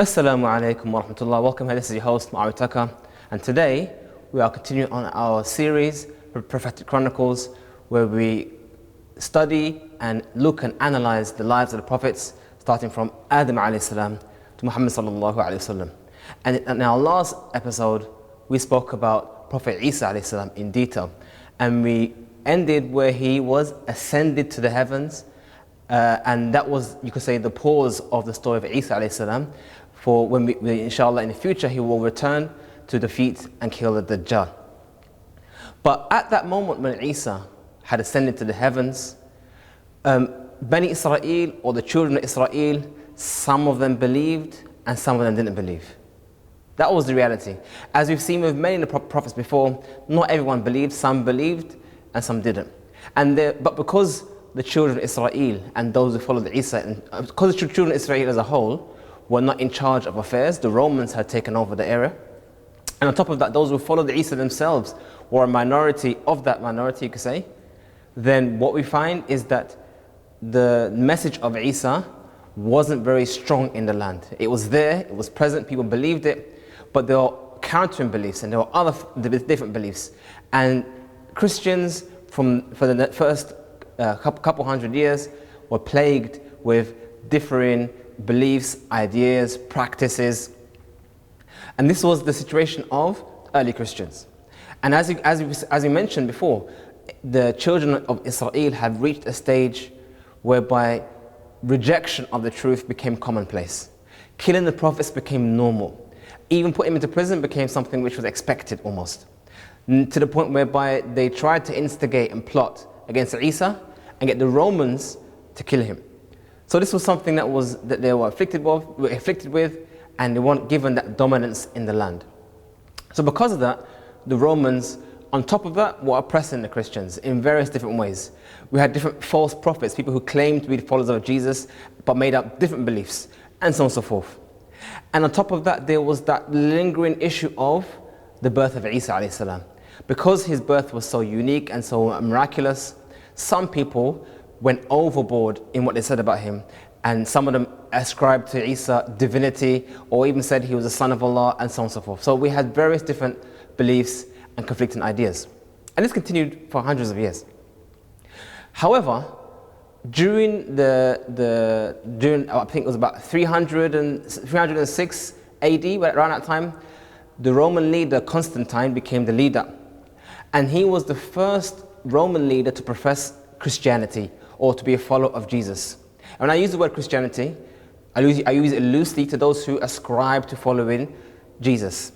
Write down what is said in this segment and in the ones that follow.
Assalamu alaikum wa rahmatullah. Welcome here. This is your host, Muhammed, and today we are continuing on our series, Prophetic Chronicles, where we study and look and analyze the lives of the prophets, starting from Adam alayhi salam to Muhammad sallallahu alayhi wasallam. And in our last episode, we spoke about Prophet Isa alayhi salam in detail, and we ended where he was ascended to the heavens, and that was, you could say, the pause of the story of Isa alayhi salam. For when we, inshallah, in the future, he will return to defeat and kill the Dajjal. But at that moment when Isa had ascended to the heavens, Bani Israel, or the children of Israel, some of them believed and some of them didn't believe. That was the reality. As we've seen with many of the prophets before, not everyone believed, some believed and some didn't. But because the children of Israel and those who followed Isa, and because the children of Israel as a whole were not in charge of affairs, the Romans had taken over the area. And on top of that, those who followed Isa themselves were a minority of that minority, you could say. Then what we find is that the message of Isa wasn't very strong in the land. It was there, it was present, people believed it, but there were countering beliefs and there were other different beliefs. And Christians for the first couple hundred years were plagued with differing beliefs, ideas, practices. And this was the situation of early Christians. And as we mentioned before, the children of Israel have reached a stage whereby rejection of the truth became commonplace. Killing the prophets became normal. Even putting him into prison became something which was expected almost. To the point whereby they tried to instigate and plot against Isa and get the Romans to kill him. So this was something that they were afflicted with, and they weren't given that dominance in the land. So because of that, the Romans, on top of that, were oppressing the Christians in various different ways. We had different false prophets, people who claimed to be the followers of Jesus, but made up different beliefs, and so on and so forth. And on top of that, there was that lingering issue of the birth of Isa alayhi salam. Because his birth was so unique and so miraculous, some people went overboard in what they said about him, and some of them ascribed to Isa divinity, or even said he was a son of Allah, and so on and so forth. So we had various different beliefs and conflicting ideas. And this continued for hundreds of years. However, during I think it was about 306 AD, around that time, the Roman leader Constantine became the leader. And he was the first Roman leader to profess Christianity, or to be a follower of Jesus. And when I use the word Christianity, I use it loosely to those who ascribe to following Jesus.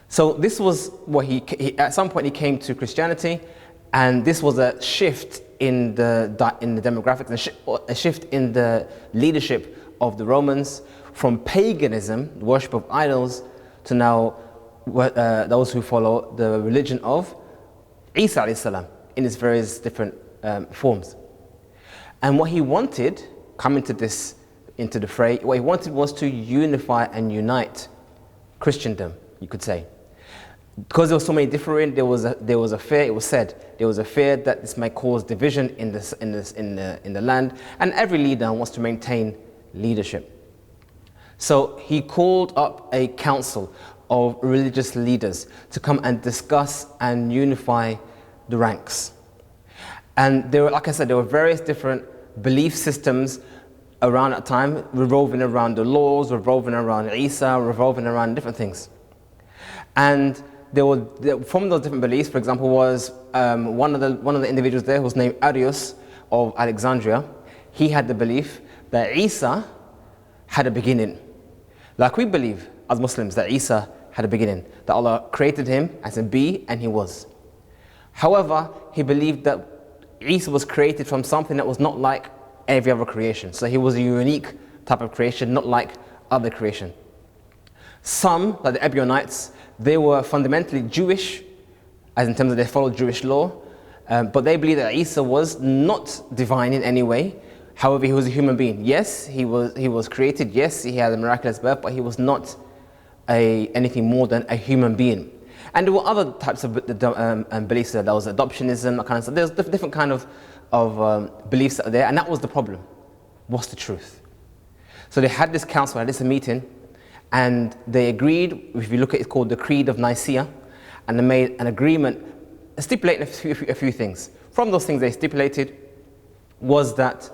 So this was what he at some point he came to Christianity, and this was a shift in the demographics, a shift in the leadership of the Romans, from paganism, worship of idols, to now those who follow the religion of Isa alayhi salam in its various different forms. And what he wanted, coming to this into the fray, what he wanted was to unify and unite Christendom, you could say. Because there were so many different, there was a fear. It was said there was a fear that this might cause division in the land, and every leader wants to maintain leadership. So he called up a council of religious leaders to come and discuss and unify the ranks. And there were, like I said, there were various different belief systems around that time, revolving around the laws, revolving around Isa, revolving around different things. And from those different beliefs, for example, was one of the individuals there, who was named Arius of Alexandria. He had the belief that Isa had a beginning. Like we believe as Muslims that Isa had a beginning, that Allah created him as a be, and he was. However, he believed that Isa was created from something that was not like every other creation. So he was a unique type of creation, not like other creation. Some, like the Ebionites, they were fundamentally Jewish, as in terms of they followed Jewish law, but they believed that Isa was not divine in any way. However, he was a human being. Yes, he was created. Yes, he had a miraculous birth, but he was not anything more than a human being. And there were other types of beliefs. There was adoptionism, that kind of stuff. There's different kind of beliefs that are there, and that was the problem. What's the truth? So they had this council, had this meeting, and they agreed, if you look at it, it's called the Creed of Nicaea, and they made an agreement stipulating a few things. From those things they stipulated was that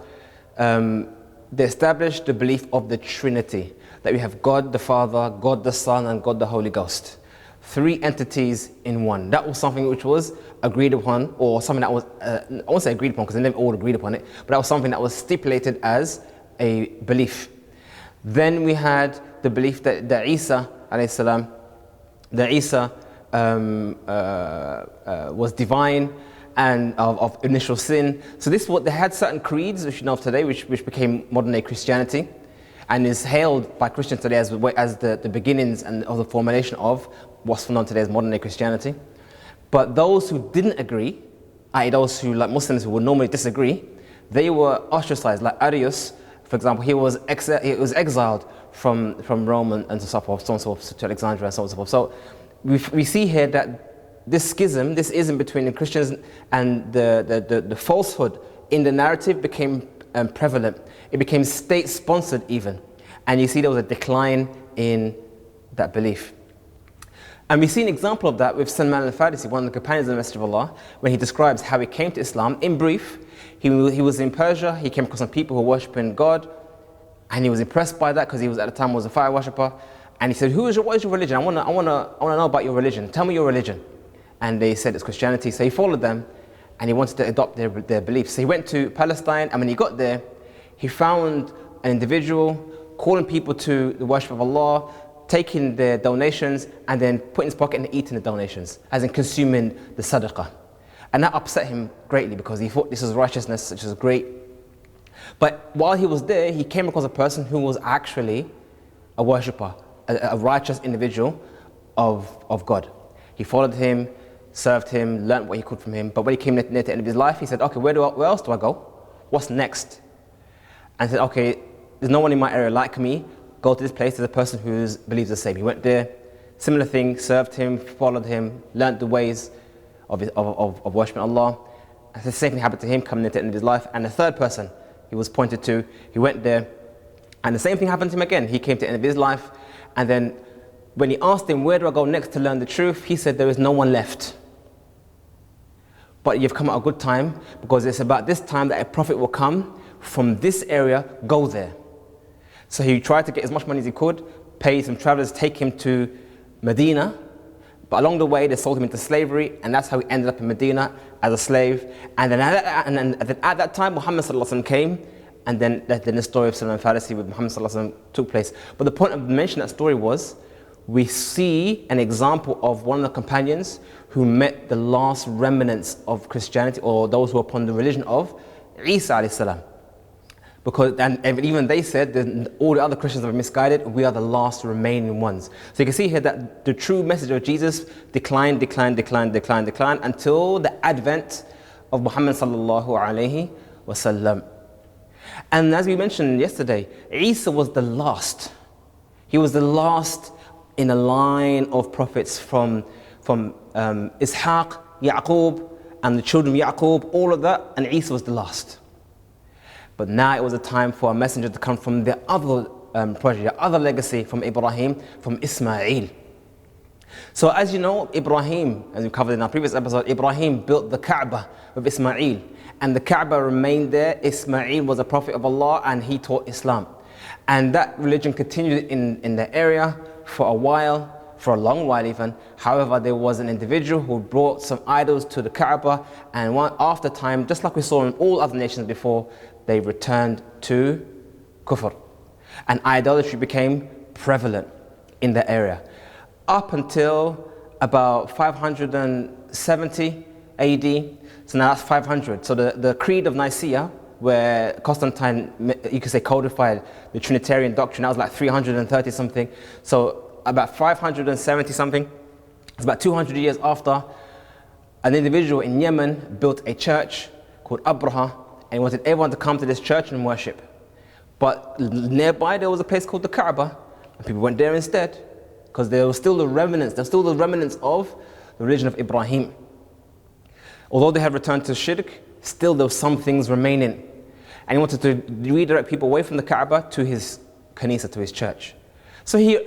they established the belief of the Trinity, that we have God the Father, God the Son, and God the Holy Ghost. 3 entities in one. That was something which was agreed upon, or something that was, I won't say agreed upon because they never all agreed upon it, but that was something that was stipulated as a belief. Then we had the belief that Isa, alayhi salam, that Isa was divine and of initial sin. So this what they had certain creeds, which you know of today, which became modern day Christianity, and is hailed by Christians today as the beginnings and of the formulation of what's known today as modern day Christianity. But those who didn't agree, i.e. those who, like Muslims who would normally disagree, they were ostracized. Like Arius, for example, he was exiled from Rome and so forth, so on and so forth, to Alexandria and so on and so forth. So we see here that this schism, this ism between the Christians and the falsehood in the narrative became prevalent. It became state-sponsored even. And you see there was a decline in that belief. And we see an example of that with Salman al-Farisi, one of the companions of the Messenger of Allah, when he describes how he came to Islam. In brief, he was in Persia, he came across some people who were worshipping God, and he was impressed by that because he was at the time was a fire worshipper. And he said, what is your religion? I want to know about your religion. Tell me your religion. And they said it's Christianity. So he followed them, and he wanted to adopt their beliefs. So he went to Palestine, and when he got there, he found an individual calling people to the worship of Allah, taking their donations, and then putting his pocket and eating the donations, as in consuming the sadaqah. And that upset him greatly because he thought this was righteousness, which was great. But while he was there, he came across a person who was actually a worshipper, a righteous individual of God. He followed him, served him, learned what he could from him. But when he came near to the end of his life, he said, okay, where else do I go? What's next? And said, okay, there's no one in my area like me. Go to this place, there's a person who believes the same. He went there, similar thing, served him, followed him, learned the ways of worshiping Allah. And the same thing happened to him coming into the end of his life. And the third person he was pointed to, he went there, and the same thing happened to him again. He came to the end of his life, and then when he asked him, where do I go next to learn the truth? He said, there is no one left. But you've come at a good time, because it's about this time that a prophet will come from this area, go there. So he tried to get as much money as he could, pay some travelers, take him to Medina. But along the way, they sold him into slavery, and that's how he ended up in Medina as a slave. And then at that time, Muhammad came, and then the story of Salman al-Farisi with Muhammad took place. But the point of mentioning that story was, we see an example of one of the companions who met the last remnants of Christianity, or those who were upon the religion of Isa alayhi salam. Because, and even they said that all the other Christians are misguided, we are the last remaining ones. So you can see here that the true message of Jesus declined until the advent of Muhammad sallallahu alayhi wasallam. And as we mentioned yesterday, Isa was the last. He was the last in a line of prophets from Ishaq, Yaqub, and the children of Yaqub, all of that, and Isa was the last. But now it was a time for a messenger to come from the other project, the other legacy from Ibrahim, from Ismail. So as you know, Ibrahim, as we covered in our previous episode, Ibrahim built the Kaaba with Ismail. And the Kaaba remained there. Ismail was a prophet of Allah, and he taught Islam. And that religion continued in the area for a while, for a long while even. However, there was an individual who brought some idols to the Kaaba, and after time, just like we saw in all other nations before, they returned to kufr. And idolatry became prevalent in the area. Up until about 570 AD, so now that's 500. So the Creed of Nicaea, where Constantine, you could say, codified the Trinitarian doctrine, that was like 330 something. So about 570 something, it's about 200 years after, an individual in Yemen built a church called Abraha, and he wanted everyone to come to this church and worship. But nearby there was a place called the Kaaba, and people went there instead, because there were still the remnants of the religion of Ibrahim. Although they had returned to shirk, still there were some things remaining. And he wanted to redirect people away from the Kaaba to his kanisa, to his church. So he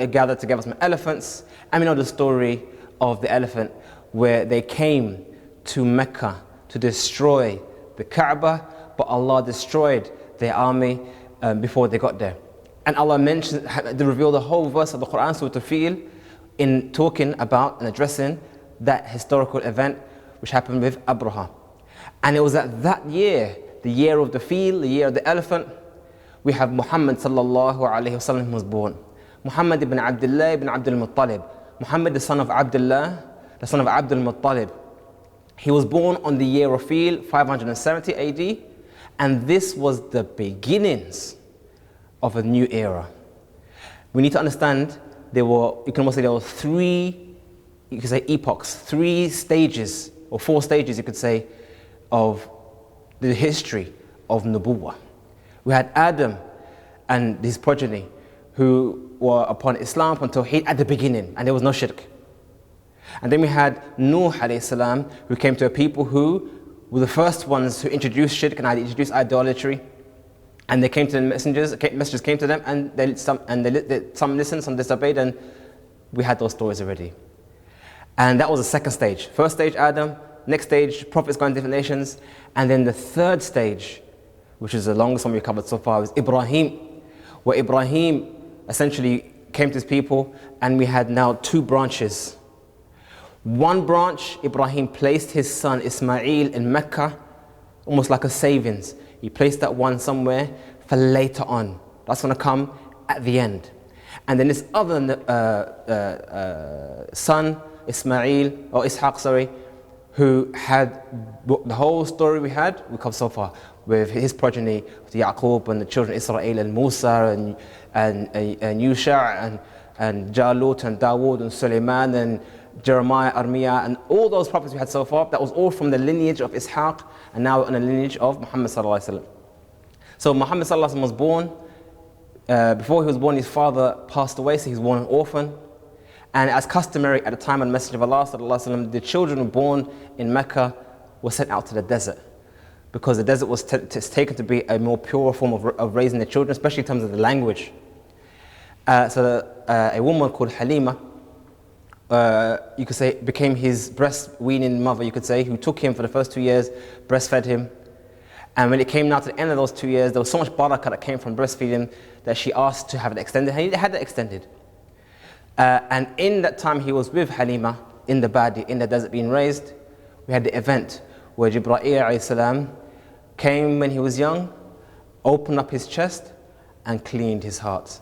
gathered together some elephants, and we know the story of the elephant where they came to Mecca to destroy the Kaaba, but Allah destroyed their army before they got there. And Allah revealed the whole verse of the Quran, Surah Al-Fil, in talking about and addressing that historical event which happened with Abraha. And it was at that year, the year of the Fil, the year of the elephant, we have Muhammad sallallahu alayhi wasallam was born. Muhammad ibn Abdullah ibn Abdul Muttalib. Muhammad, the son of Abdullah, the son of Abdul Muttalib. He was born on the year of Fil, 570 AD, and this was the beginnings of a new era. We need to understand you can almost say there were three, you could say epochs, 3 stages, or 4 stages you could say, of the history of Nubuwwah. We had Adam and his progeny who were upon Islam, upon Tawheed at the beginning, and there was no shirk. And then we had Nuh alayhi salam, who came to a people who were the first ones who introduced shirk and introduced idolatry. And they came to the messengers came to them, and some listened, some disobeyed, and we had those stories already. And that was the second stage. First stage, Adam. Next stage, prophets going to different nations. And then the third stage, which is the longest one we've covered so far, was Ibrahim, where Ibrahim essentially came to his people, and we had now 2 branches. One branch, Ibrahim placed his son Ismail in Mecca, almost like a savings. He placed that one somewhere for later on. That's going to come at the end. And then this other son, Ismail, or Ishaq, sorry, who had the whole story we covered so far, with his progeny, Yaqub and the children of Israel, and Musa, and Yusha, and Jalut, and Dawood, and Sulaiman, and Jeremiah, Armiya, and all those prophets we had so far, that was all from the lineage of Ishaq, and now in the lineage of Muhammad sallallahu alaihi wasallam. So Muhammad sallallahu alaihi wasallam was born. Before he was born, his father passed away, so he was born an orphan. And as customary at the time of the Messenger of Allah sallallahu alaihi wasallam, the children who were born in Mecca were sent out to the desert, because the desert was taken to be a more pure form of raising the children, especially in terms of the language. A woman called Halima, you could say, became his breastweaning mother, you could say, who took him for the first 2 years, breastfed him. And when it came now to the end of those 2 years, there was so much barakah that came from breastfeeding that she asked to have it extended. And he had it extended. And in that time he was with Halima in the Badi, in the desert being raised, we had the event where Jibreel alayhi salam came when he was young, opened up his chest and cleaned his heart.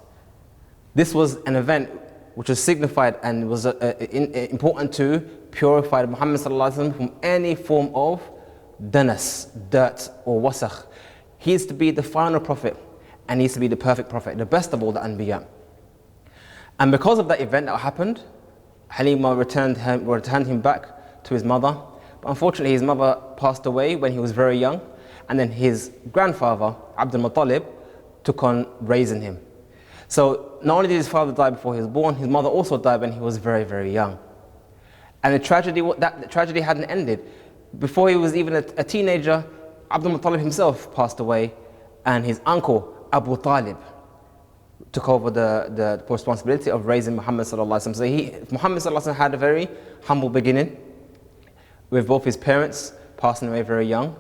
This was an event which was signified and was important to purify Muhammad sallallahu alaihi wasallam from any form of danas, dirt or wasakh. He is to be the final prophet, and he is to be the perfect prophet, the best of all the anbiya. And because of that event that happened, Halima returned him back to his mother. But unfortunately, his mother passed away when he was very young, and then his grandfather, Abdul Muttalib, took on raising him. So not only did his father die before he was born, his mother also died when he was very, very young. And the tragedy hadn't ended. Before he was even a teenager, Abdul Muttalib himself passed away, and his uncle, Abu Talib, took over the responsibility of raising Muhammad sallallahu alaihi wasallam. So Muhammad sallallahu alaihi wasallam had a very humble beginning, with both his parents passing away very young,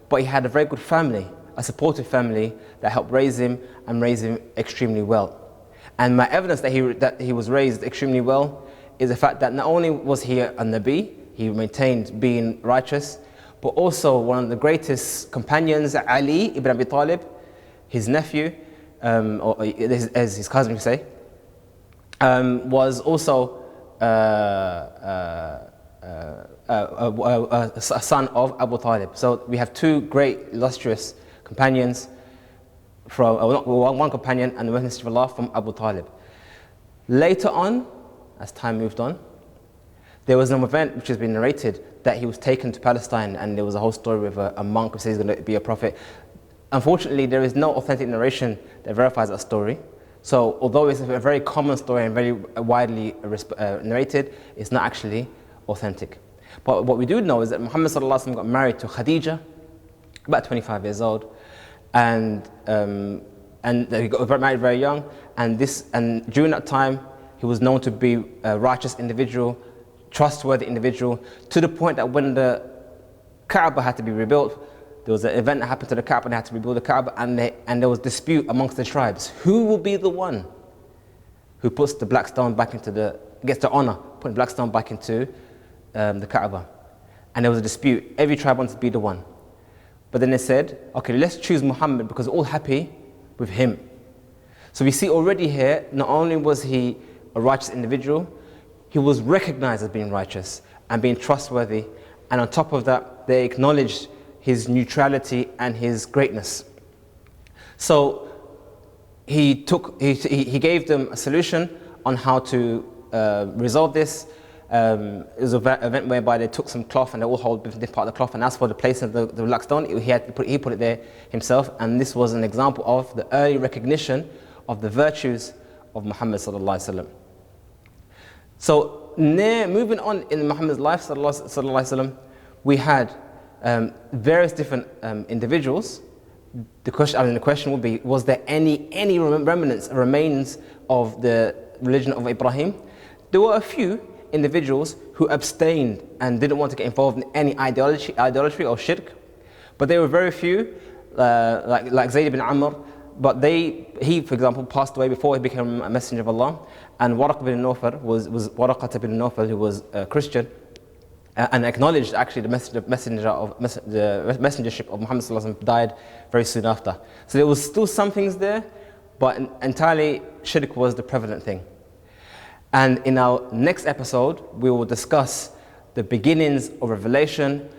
but he had a very good family, a supportive family that helped raise him and raise him extremely well. And my evidence that he was raised extremely well is the fact that not only was he a Nabi, he maintained being righteous, but also one of the greatest companions, Ali ibn Abi Talib, his nephew, or as his cousin would say, was also a son of Abu Talib. So we have 2 great illustrious companions, one companion and the Messenger of Allah from Abu Talib. Later on, as time moved on, there was an event which has been narrated that he was taken to Palestine, and there was a whole story with a monk who says he's going to be a prophet. Unfortunately, there is no authentic narration that verifies that story. So although it's a very common story and very widely narrated, it's not actually authentic. But what we do know is that Muhammad sallallahu alaihi wasallam got married to Khadija, about 25 years old, and and he got married very young, and during that time he was known to be a righteous individual, trustworthy individual, to the point that when the Kaaba had to be rebuilt, there was an event that happened to the Kaaba and they had to rebuild the Kaaba, and there was dispute amongst the tribes. Who will be the one who puts the black stone back into gets the honor, putting black stone back into the Kaaba? And there was a dispute. Every tribe wanted to be the one. But then they said, okay, let's choose Muhammad because we're all happy with him. So we see already here, not only was he a righteous individual, he was recognized as being righteous and being trustworthy. And on top of that, they acknowledged his neutrality and his greatness. So he gave them a solution on how to resolve this. It was an event whereby they took some cloth and they all hold different part of the cloth, and as for the place of the black stone, he put it there himself, and this was an example of the early recognition of the virtues of Muhammad sallallahu alaihi wasallam. So moving on in Muhammad's life sallallahu alaihi wasallam, we had various different individuals. The question would be, was there any remains of the religion of Ibrahim? There were a few individuals who abstained and didn't want to get involved in any idolatry or shirk, but there were very few, like Zayd ibn Amr, but he, for example, passed away before he became a messenger of Allah, and Waraq ibn Nawfal was Waraqat ibn Nawfal, who was a Christian, and acknowledged actually the messengership of Muhammad sallallahu alaihi wasallam, died very soon after. So there was still some things there, but entirely shirk was the prevalent thing. And in our next episode, we will discuss the beginnings of revelation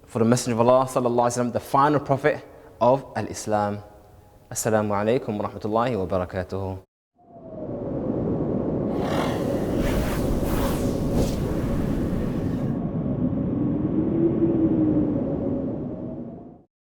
for the Messenger of Allah sallallahu alaihi wasallam, the final prophet of Al-Islam. Assalamu alaikum wa rahmatullahi wa barakatuhu.